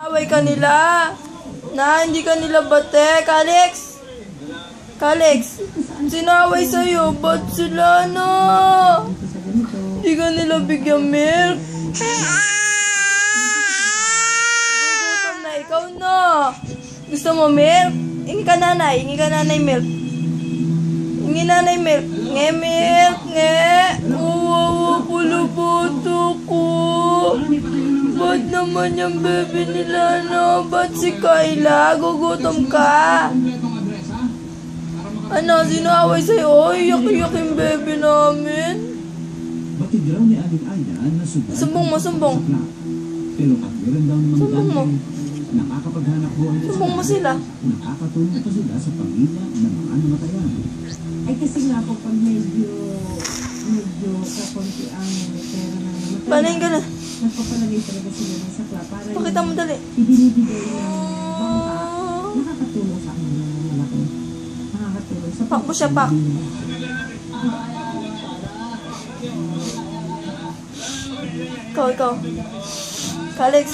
Away ka nila. Na, hindi ka nila bate. Kalex! Kalex! Sinaway sa'yo. Ba't sila na? Hindi ka nila bigyan milk. Gugutom na. Ikaw na. Gusto mo milk? Hingi ka nanay. Hingi ka nanay milk. Hingi nanay milk. Nge milk. Nge. Uwawa pulubuto ko. Ba't naman yung baby nila na? Ba't si Kayla? Gugutom ka? Ano? Sino away sa'yo? Oy, yak-yak yung baby namin. Sumbong mo, sumbong. Sumbong mo. Sumbong mo sila. Nakakatulong pa sila sa pamilya ng mga namatayan. Ay kasi nga po pag medyo kakunti ang pera ng namatay. Panayin ka na. Nagpapalagay talaga sila ng sakla para Pakita mo dali. ibinibigay ng bangka. Nakakatulong sa akin ng malaki. Nakakatulong sa Pak mo siya, pak. Ikaw. Kalex.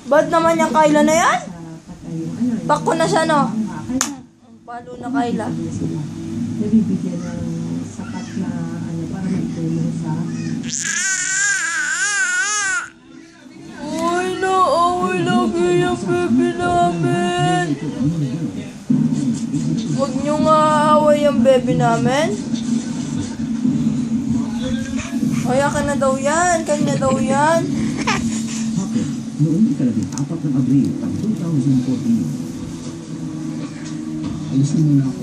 Ba't naman yung Kayla na yan? Pak ko na siya, no? Palo na Kayla. Nabibigyan ng sapat na para magtulong sa Uy, naaway lagi yung baby namin. Huwag nyo nga aaway yung baby namin. Kaya ka na daw yan. Kanya daw yan. Noong ika-4 ng Abril, 2014. Alisin mo na ako.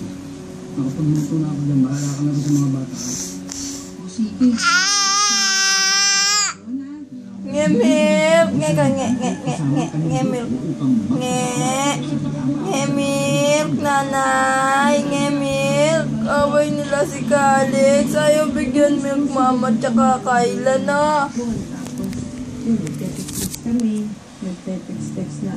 Nakapagluto na ako dyan. Bahala ka na rin sa mga bata. Sige. Nge-milk. Nge-milk. Nge-milk, nanay. Nge-milk. Away nila si Kalex. Ayaw bigyan milk mama tsaka Kayla na. Nagte-text kami. Nagte-text na.